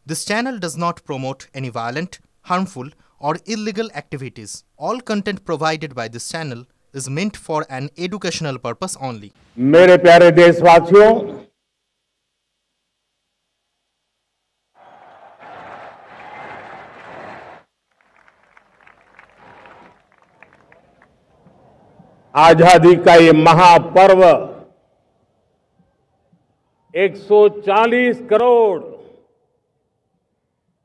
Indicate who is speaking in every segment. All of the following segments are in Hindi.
Speaker 1: This channel does not promote any violent, harmful, or illegal activities. All content provided by this channel is meant for an educational purpose only.
Speaker 2: मेरे प्यारे देशवासियों, आजादी का ये महापर्व 140 करोड़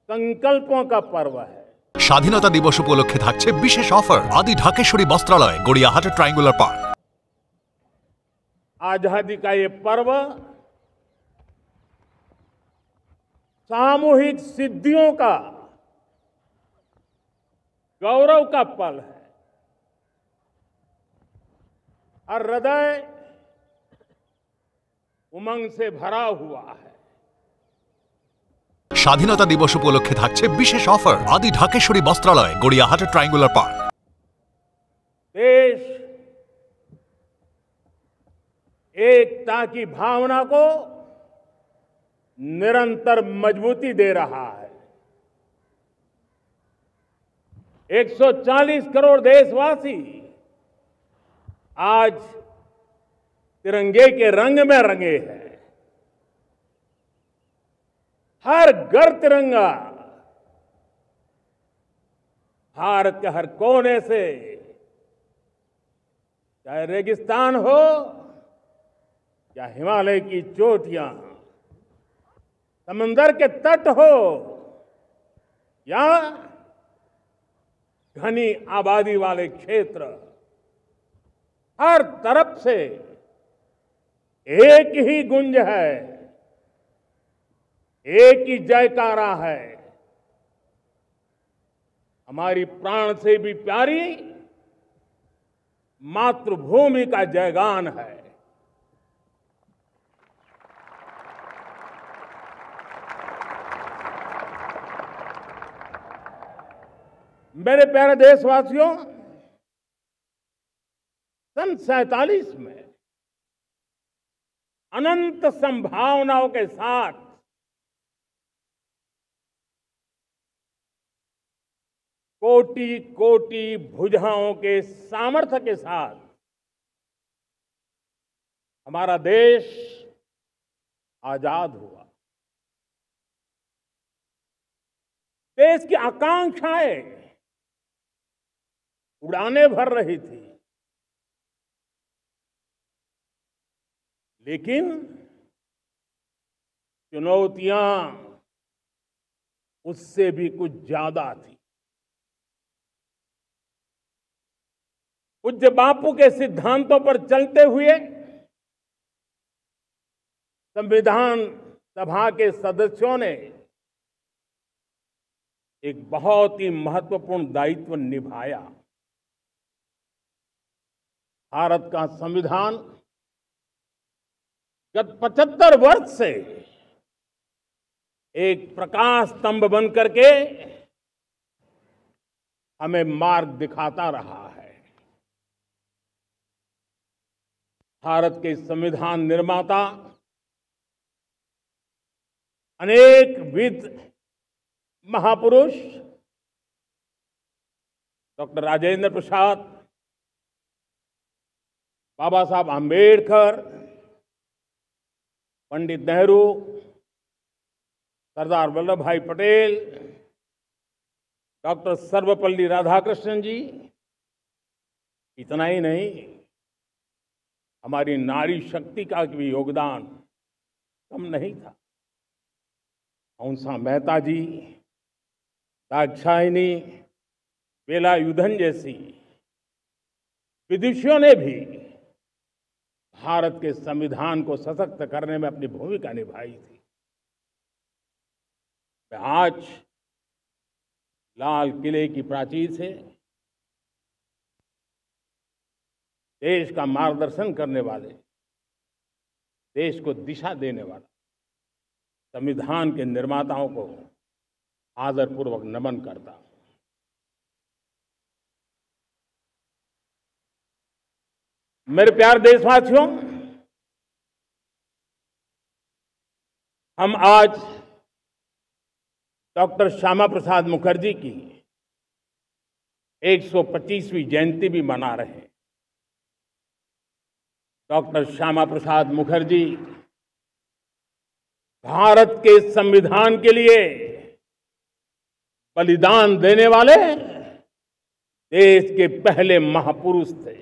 Speaker 2: संकल्पों का पर्व है।
Speaker 3: স্বাধীনতা দিবস উপলক্ষে থাকছে বিশেষ অফার আদি ঢাকেশ্বরী বস্ত্রালয় গড়িয়াহাট ট্রায়াঙ্গুলার পার্ক।
Speaker 2: आजादी का ये पर्व सामूहिक सिद्धियों का गौरव का पल है। हर हृदय उमंग से भरा हुआ है।
Speaker 3: স্বাধীনতা দিবস উপলক্ষে থাকছে বিশেষ অফার আদি ঢাকেশ্বরী বস্ত্রালয় গড়িয়াহাট ট্রায়াঙ্গুলার পার্ক।
Speaker 2: देश एकता की भावना को निरंतर मजबूती दे रहा है। 140 करोड़ देशवासी आज तिरंगे के रंग में रंगे हैं। हर घर तिरंगा, भारत के हर कोने से, चाहे रेगिस्तान हो या हिमालय की चोटियां, समंदर के तट हो या घनी आबादी वाले क्षेत्र, हर तरफ से एक ही गुंज है, एक ही जयकारा है। हमारी प्राण से भी प्यारी मातृभूमि का जयगान है। मेरे प्यारे देशवासियों, सन 47 में अनंत संभावनाओं के साथ कोटि कोटि भुजाओं के सामर्थ्य के साथ हमारा देश आजाद हुआ। देश की आकांक्षाएं उड़ाने भर रही थी, लेकिन चुनौतियां उससे भी कुछ ज्यादा थी। पूज्य बापू के सिद्धांतों पर चलते हुए संविधान सभा के सदस्यों ने एक बहुत ही महत्वपूर्ण दायित्व निभाया। भारत का संविधान गत 75 वर्ष से एक प्रकाश स्तंभ बन करके हमें मार्ग दिखाता रहा है। भारत के संविधान निर्माता अनेक विद महापुरुष डॉक्टर राजेंद्र प्रसाद, बाबा साहब आंबेडकर, पंडित नेहरू, सरदार वल्लभ भाई पटेल, डॉक्टर सर्वपल्ली राधाकृष्णन जी, इतना ही नहीं, हमारी नारी शक्ति का भी योगदान कम नहीं था। हंसा मेहता जी, दाक्षायणी, वेलायुधन जैसी विदुषियों ने भी भारत के संविधान को सशक्त करने में अपनी भूमिका निभाई थी। मैं आज लाल किले की प्राचीर से देश का मार्गदर्शन करने वाले, देश को दिशा देने वाला संविधान के निर्माताओं को आदरपूर्वक नमन करता हूं। मेरे प्यारे देशवासियों, हम आज डॉक्टर श्यामा प्रसाद मुखर्जी की 125वीं जयंती भी मना रहे हैं। डॉक्टर श्यामा प्रसाद मुखर्जी भारत के संविधान के लिए बलिदान देने वाले देश के पहले महापुरुष थे।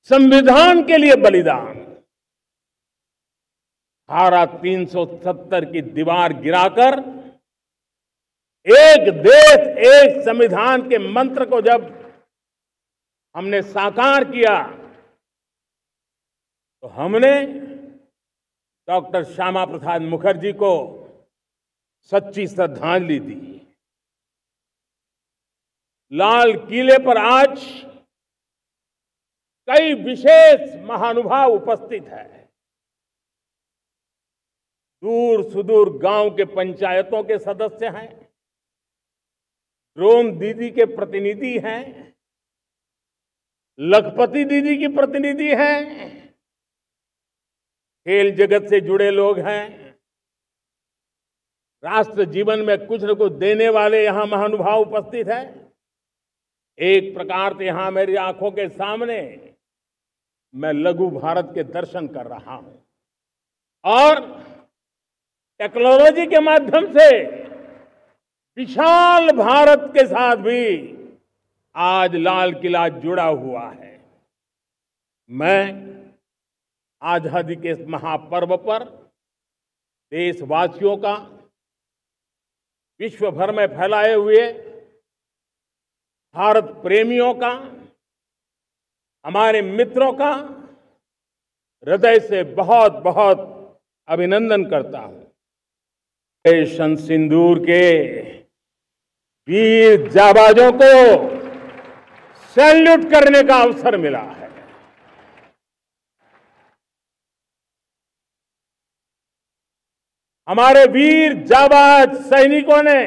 Speaker 2: संविधान के लिए बलिदान, धारा 370 की दीवार गिराकर एक देश एक संविधान के मंत्र को जब हमने साकार किया तो हमने डॉक्टर श्यामा प्रसाद मुखर्जी को सच्ची श्रद्धांजलि दी। लाल किले पर आज कई विशेष महानुभाव उपस्थित हैं। दूर सुदूर गांव के पंचायतों के सदस्य हैं, ड्रोन दीदी के प्रतिनिधि हैं, लखपति दीदी की प्रतिनिधि हैं, खेल जगत से जुड़े लोग हैं, राष्ट्र जीवन में कुछ न कुछ देने वाले यहां महानुभाव उपस्थित हैं। एक प्रकार से यहां मेरी आंखों के सामने मैं लघु भारत के दर्शन कर रहा हूं और टेक्नोलॉजी के माध्यम से विशाल भारत के साथ भी आज लाल किला जुड़ा हुआ है। मैं आजादी के इस महापर्व पर देशवासियों का, विश्व भर में फैलाए हुए भारत प्रेमियों का, हमारे मित्रों का हृदय से बहुत बहुत अभिनंदन करता हूं। ऑपरेशन सिंदूर के वीर जाबाजों को सैल्यूट करने का अवसर मिला है। हमारे वीर जाबाज सैनिकों ने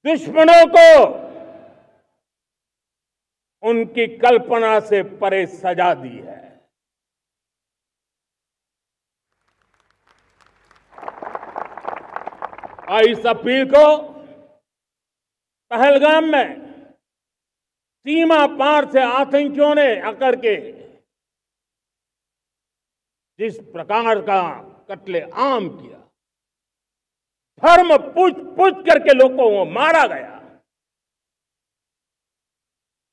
Speaker 2: दुश्मनों को उनकी कल्पना से परे सजा दी है। 22 अप्रैल को पहलगाम में सीमा पार से आतंकियों ने आकर के जिस प्रकार का कत्ले आम किया, धर्म पूछ करके लोगों को मारा गया।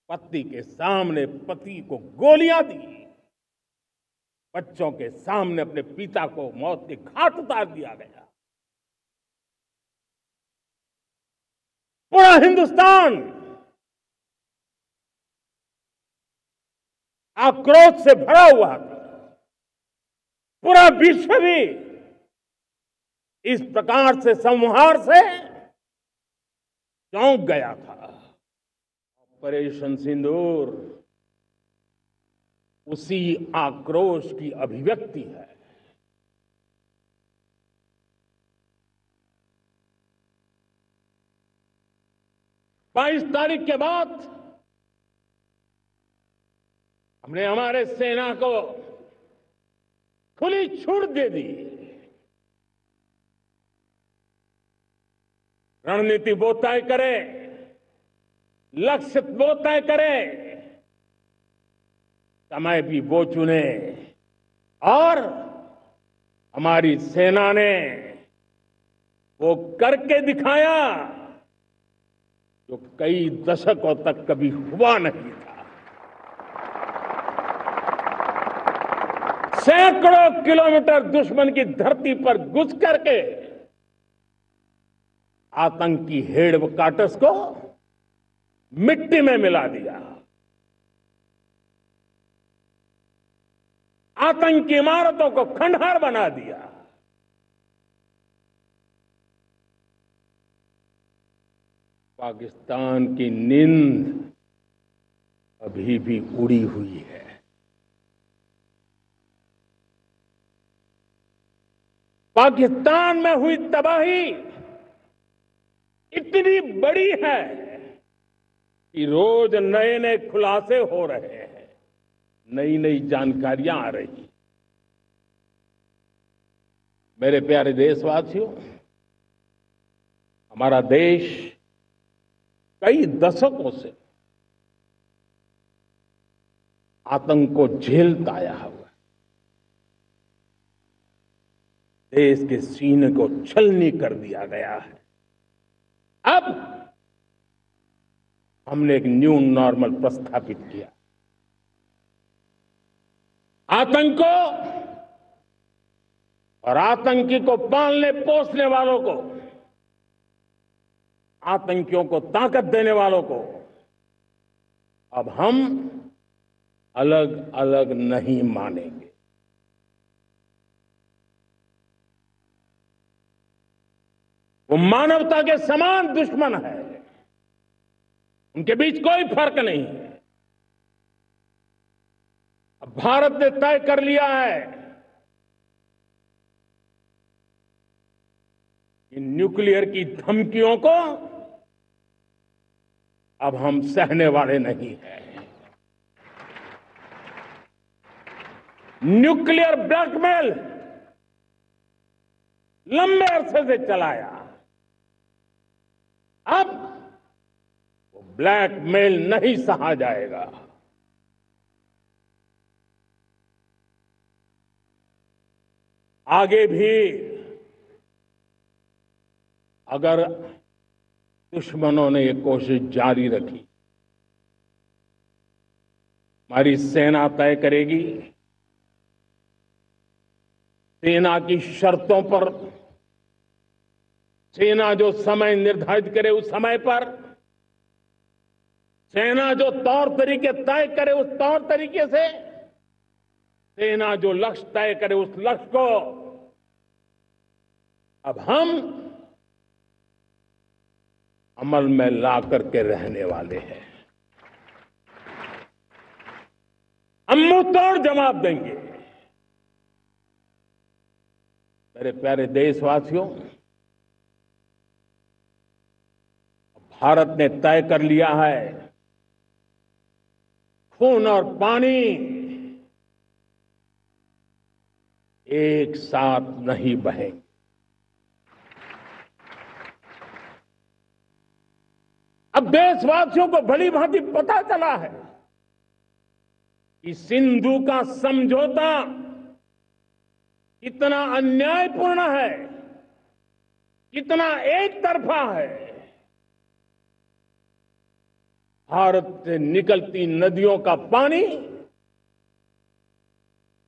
Speaker 2: पत्नी के सामने पति को गोलियां दी, बच्चों के सामने अपने पिता को मौत के घाट उतार दिया गया। पूरा हिंदुस्तान आक्रोश से भरा हुआ था। पूरा विश्व भी इस प्रकार से संहार से चौंक गया था। ऑपरेशन सिंदूर उसी आक्रोश की अभिव्यक्ति है। बाईस तारीख के बाद हमने हमारे सेना को खुली छूट दे दी। रणनीति वो तय करे, लक्ष्य वो तय करे, समय भी वो चुने और हमारी सेना ने वो करके दिखाया जो कई दशकों तक कभी हुआ नहीं था। सैकड़ों किलोमीटर दुश्मन की धरती पर घुस करके आतंकी हेडक्वार्टर्स को मिट्टी में मिला दिया। आतंकी इमारतों को खंडहर बना दिया। पाकिस्तान की नींद अभी भी उड़ी हुई है। पाकिस्तान में हुई तबाही इतनी बड़ी है कि रोज नए नए खुलासे हो रहे हैं, नई नई जानकारियां आ रही। मेरे प्यारे देशवासियों, हमारा देश कई दशकों से आतंक को झेलता आया हुआ है। देश के सीने को छलनी कर दिया गया है। अब हमने एक न्यू नॉर्मल प्रस्थापित किया। आतंक को और आतंकी को पालने पोसने वालों को, आतंकियों को ताकत देने वालों को अब हम अलग अलग नहीं मानेंगे। वो मानवता के समान दुश्मन है, उनके बीच कोई फर्क नहीं है। अब भारत ने तय कर लिया है कि न्यूक्लियर की धमकियों को अब हम सहने वाले नहीं हैं। न्यूक्लियर ब्लैकमेल लंबे अरसे से चलाया, अब वो ब्लैकमेल नहीं सहा जाएगा। आगे भी अगर दुश्मनों ने ये कोशिश जारी रखी, हमारी सेना तय करेगी, सेना की शर्तों पर, सेना जो समय निर्धारित करे उस समय पर, सेना जो तौर तरीके तय करे उस तौर तरीके से, सेना जो लक्ष्य तय करे उस लक्ष्य को अब हम अमल में ला करके रहने वाले हैं। हम मुंह तोड़ जवाब देंगे। मेरे प्यारे देशवासियों, भारत ने तय कर लिया है, खून और पानी एक साथ नहीं बहेंगे। अब देशवासियों को भली भांति पता चला है कि सिंधु का समझौता कितना अन्यायपूर्ण है, कितना एक तरफा है। भारत से निकलती नदियों का पानी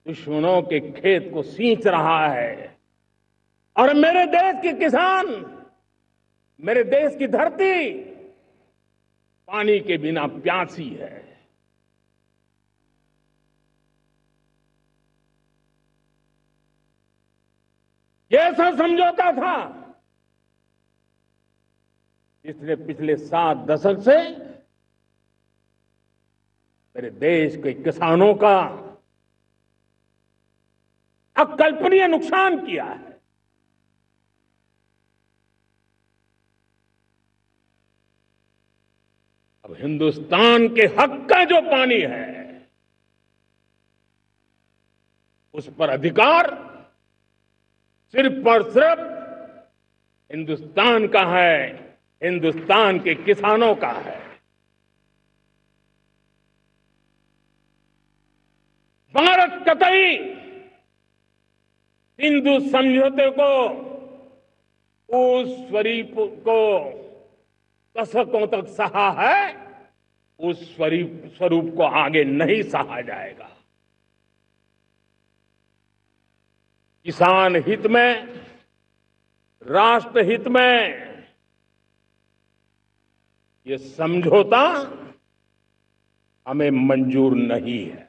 Speaker 2: दुश्मनों के खेत को सींच रहा है और मेरे देश के किसान, मेरे देश की धरती पानी के बिना प्यासी है। ये ऐसा समझौता था जिसने पिछले 7 दशक से मेरे देश के किसानों का अकल्पनीय नुकसान किया है। अब हिंदुस्तान के हक का जो पानी है उस पर अधिकार सिर्फ और सिर्फ हिंदुस्तान का है, हिंदुस्तान के किसानों का है। भारत कतई सिंधु समझौते को, उस स्वरूप को दशकों तक सहा है, उस स्वरूप को आगे नहीं सहा जाएगा। किसान हित में, राष्ट्र हित में ये समझौता हमें मंजूर नहीं है।